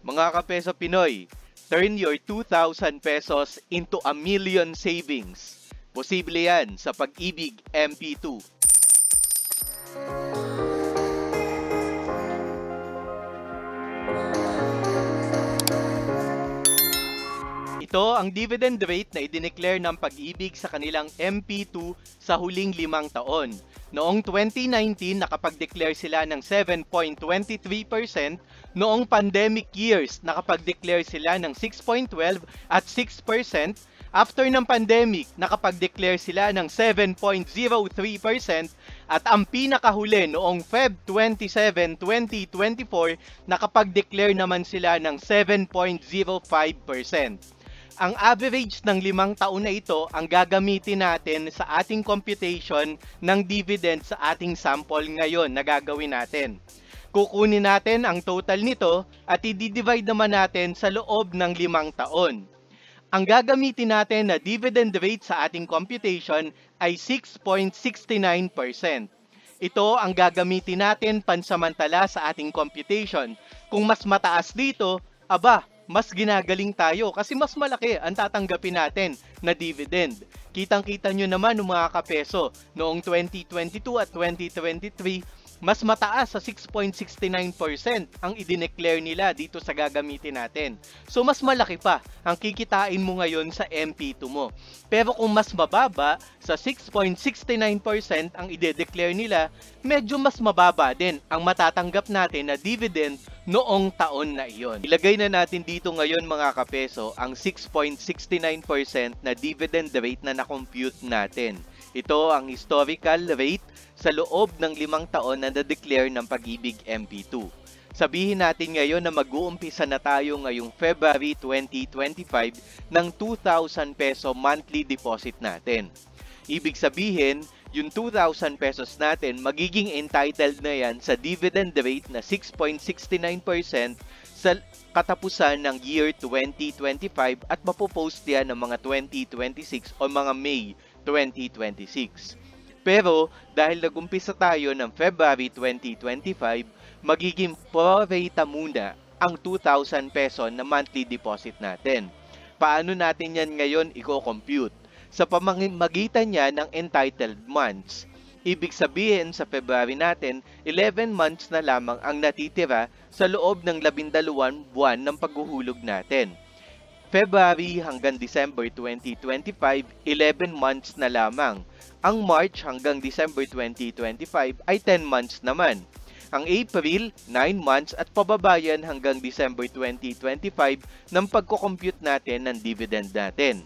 Mga kapeso Pinoy, turn your 2,000 pesos into a million savings. Posible yan sa Pag-ibig MP2. Ito ang dividend rate na idineclare ng Pag-ibig sa kanilang MP2 sa huling 5 taon. Noong 2019, nakapag-declare sila ng 7.23%. Noong pandemic years, nakapag-declare sila ng 6.12 at 6%. After ng pandemic, nakapag-declare sila ng 7.03%. At ang pinakahuli noong Feb 27, 2024, nakapag-declare naman sila ng 7.05%. Ang average ng 5 taon na ito ang gagamitin natin sa ating computation ng dividend sa ating sample ngayon na gagawin natin. Kukunin natin ang total nito at i-divide naman natin sa loob ng 5 taon. Ang gagamitin natin na dividend rate sa ating computation ay 6.69%. Ito ang gagamitin natin pansamantala sa ating computation. Kung mas mataas dito, mas ginagaling tayo kasi mas malaki ang tatanggapin natin na dividend. Kitang-kita nyo naman mga kapeso, noong 2022 at 2023, mas mataas sa 6.69% ang idineclare nila dito sa gagamitin natin. So mas malaki pa ang kikitain mo ngayon sa MP2 mo. Pero kung mas mababa sa 6.69% ang ide-declare nila, medyo mas mababa din ang matatanggap natin na dividend noong taon na iyon. Ilagay na natin dito ngayon mga kapeso ang 6.69% na dividend rate na na-compute natin. Ito ang historical rate sa loob ng 5 taon na na-declare ng Pag-ibig MP2. Sabihin natin ngayon na mag-uumpisa na tayo ngayong February 2025 ng 2,000 peso monthly deposit natin. Ibig sabihin, yung 2,000 pesos natin, magiging entitled na yan sa dividend rate na 6.69% sa katapusan ng year 2025 at mapopost yan ng mga 2026 o mga May 2026. Pero dahil nag-umpisa tayo ng February 2025, magiging prorata muna ang 2,000 peso na monthly deposit natin. Paano natin yan ngayon i-compute? Sa pamamagitan niya ng entitled months. Ibig sabihin sa February natin, 11 months na lamang ang natitira sa loob ng 12 buwan ng paghuhulog natin. February hanggang December 2025, 11 months na lamang. Ang March hanggang December 2025 ay 10 months naman. Ang April, 9 months at pababayan hanggang December 2025 ng pagko-compute natin ng dividend natin.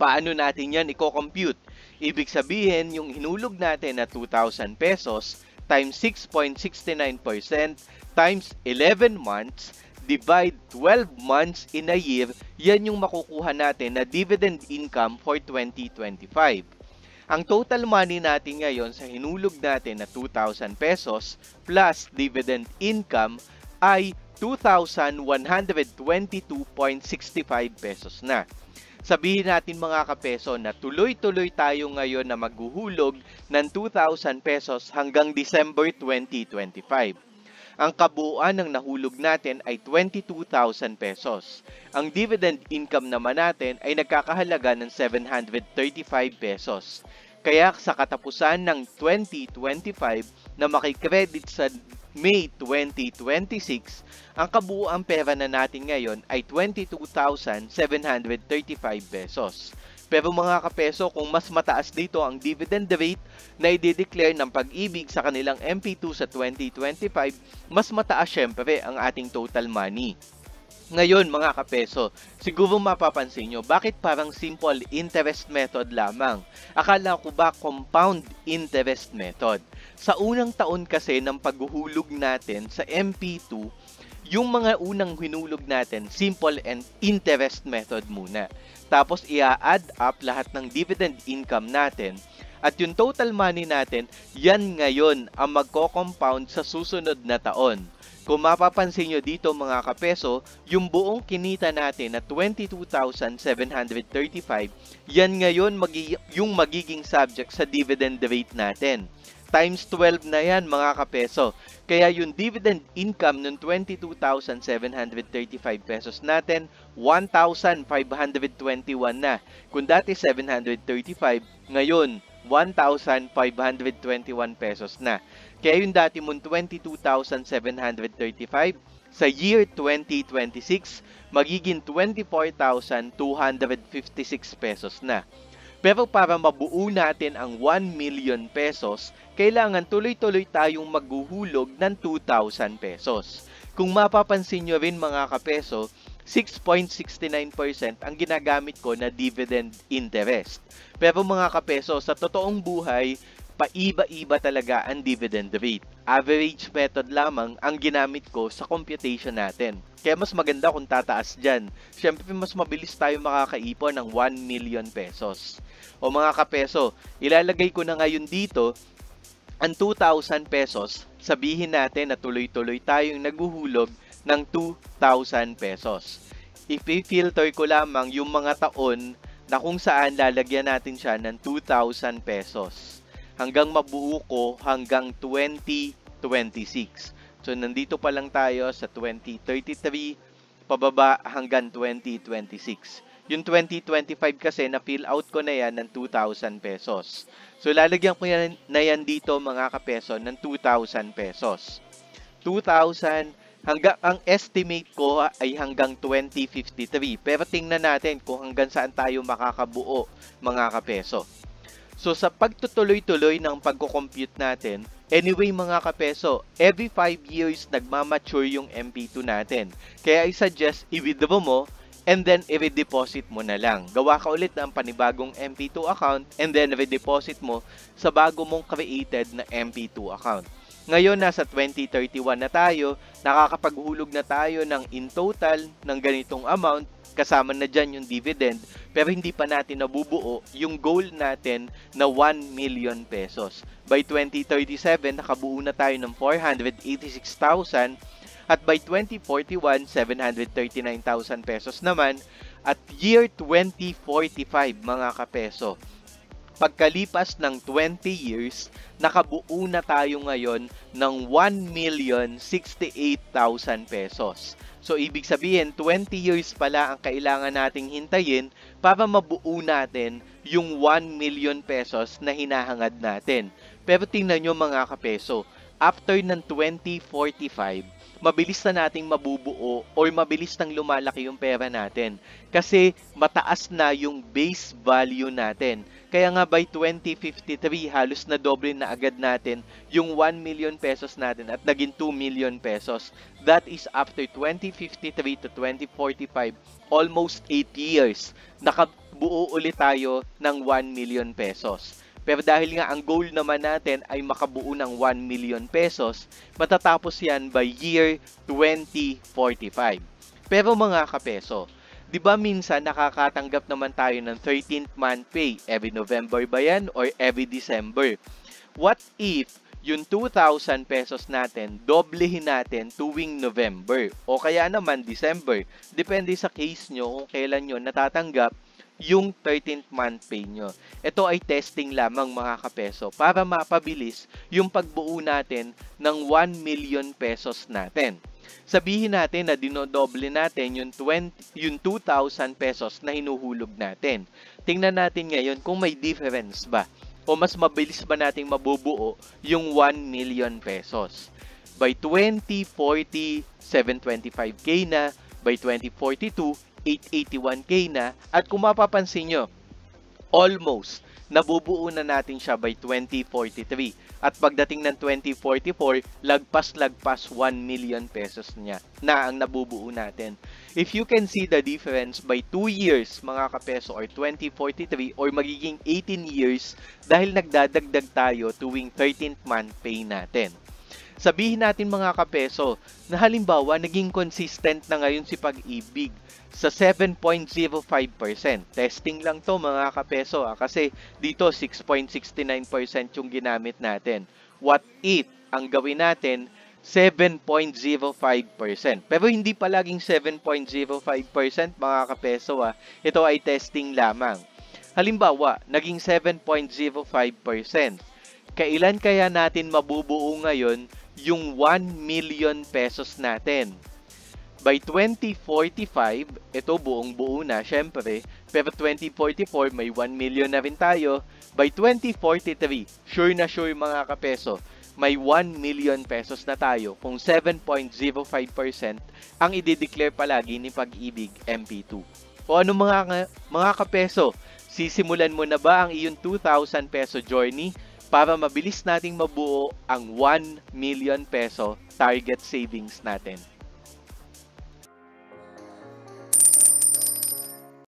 Paano natin yan i-compute? Ibig sabihin, yung hinulog natin na 2,000 pesos times 6.69% times 11 months divide 12 months in a year, yan yung makukuha natin na dividend income for 2025. Ang total money natin ngayon sa hinulog natin na 2,000 pesos plus dividend income ay 2,122.65 pesos na. Sabihin natin mga kapeso na tuloy-tuloy tayo ngayon na maghuhulog ng 2,000 pesos hanggang December 2025. Ang kabuuan ng nahulog natin ay 22,000 pesos. Ang dividend income naman natin ay nagkakahalaga ng 735 pesos. Kaya sa katapusan ng 2025 na makikredit sa May 2026, ang kabuuang pera na natin ngayon ay 22,735 pesos. Pero mga kapeso, kung mas mataas dito ang dividend rate na i-declare ng Pag-ibig sa kanilang MP2 sa 2025, mas mataas syempre ang ating total money. Ngayon mga kapeso, siguro mapapansin nyo, bakit parang simple interest method lamang? Akala ko ba compound interest method? Sa unang taon kasi ng paghuhulog natin sa MP2, yung mga unang hinulog natin, simple and interest method muna. Tapos i-add up lahat ng dividend income natin. At yung total money natin, yan ngayon ang magko-compound sa susunod na taon. Kung mapapansin nyo dito mga kapeso, yung buong kinita natin na 22,735, yan ngayon yung magiging subject sa dividend rate natin. Times 12 na yan mga kapeso. Kaya yung dividend income ng 22,735 pesos natin, 1,521 na. Kung dati 735, ngayon 1,521 pesos na. Kaya yung dati mong 22,735, sa year 2026, magiging 24,256 pesos na. Pero para mabuo natin ang 1 million pesos, kailangan tuloy-tuloy tayong maghuhulog ng 2,000 pesos. Kung mapapansin nyo rin mga kapeso, 6.69% ang ginagamit ko na dividend interest. Pero mga kapeso, sa totoong buhay, paiba-iba talaga ang dividend rate. Average method lamang ang ginamit ko sa computation natin. Kaya mas maganda kung tataas dyan. Siyempre, mas mabilis tayo makakaipon ng 1 million pesos. O mga kapeso, ilalagay ko na ngayon dito ang 2,000 pesos. Sabihin natin na tuloy-tuloy tayong naghuhulog ng 2,000 pesos. I-filter ko lamang yung mga taon na kung saan lalagyan natin siya ng 2,000 pesos. Hanggang mabuo ko hanggang 2026. So, nandito pa lang tayo sa 2033, pababa hanggang 2026. Yung 2025 kasi, na-fill out ko na yan ng 2,000 pesos. So, lalagyan ko na yan dito mga kapeso ng 2,000 pesos. 2,000, hanggang, ang estimate ko ay hanggang 2053. Pero tingnan natin kung hanggang saan tayo makakabuo mga kapeso. So, sa pagtutuloy-tuloy ng pagko-compute natin, anyway mga kapeso, every 5 years nagmamature yung MP2 natin. Kaya I suggest i-withdraw mo and then i-redeposit mo na lang. Gawa ka ulit ng panibagong MP2 account and then redeposit mo sa bago mong created na MP2 account. Ngayon, nasa 2031 na tayo, nakakapaghulog na tayo ng in total ng ganitong amount, kasama na dyan yung dividend, pero hindi pa natin nabubuo yung goal natin na 1 million pesos. By 2037, nakabuo na tayo ng 486,000 at by 2041, 739,000 pesos naman at year 2045 mga kapeso. Pagkalipas ng 20 years, nakabuo na tayo ngayon ng 1,068,000 pesos. So, ibig sabihin, 20 years pala ang kailangan nating hintayin para mabuo natin yung 1 million pesos na hinahangad natin. Pero tingnan nyo mga kapeso, after ng 2045, mabilis na nating mabubuo or mabilis nang lumalaki yung pera natin kasi mataas na yung base value natin. Kaya nga by 2053, halos na doble na agad natin yung 1 million pesos natin at naging 2 million pesos. That is after 2053 to 2045, almost 8 years, nakabuo ulit tayo ng 1 million pesos. Pero dahil nga ang goal naman natin ay makabuo ng 1 million pesos, matatapos yan by year 2045. Pero mga kapeso, di ba minsan nakakatanggap naman tayo ng 13th month pay? Every November ba yan or every December? What if yung 2,000 pesos natin, doblehin natin tuwing November o kaya naman December? Depende sa case nyo kung kailan nyo natatanggap yung 13th month pay nyo. Ito ay testing lamang mga kapeso para mapabilis yung pagbuo natin ng 1 million pesos natin. Sabihin natin na dinodoble natin yung 2,000 pesos na hinuhulog natin. Tingnan natin ngayon kung may difference ba o mas mabilis ba nating mabubuo yung 1 million pesos. By 2040, 725k na. By 2042, 881k na. At kung mapapansin nyo, almost nabubuo na natin siya by 2043. At pagdating ng 2044, lagpas-lagpas 1 million pesos niya na ang nabubuo natin. If you can see the difference by 2 years mga kapeso or 2043 or magiging 18 years dahil nagdadagdag tayo tuwing 13th month pay natin. Sabihin natin mga kapeso na halimbawa naging consistent na ngayon si Pag-ibig sa 7.05%. Testing lang to mga kapeso kasi dito 6.69% yung ginamit natin. What if ang gawin natin 7.05%? Pero hindi palaging 7.05% mga kapeso Ito ay testing lamang. Halimbawa, naging 7.05%. Kailan kaya natin mabubuo ngayon yung 1 million pesos natin? By 2045, ito buong buo na syempre, pero 2044 may 1 million na rin tayo. By 2043, sure na sure mga kapeso, may 1 million pesos na tayo kung 7.05% ang i-declare palagi ni Pag-ibig MP2. O ano mga kapeso, sisimulan mo na ba ang iyong 2,000 peso journey para mabilis nating mabuo ang 1 million peso target savings natin?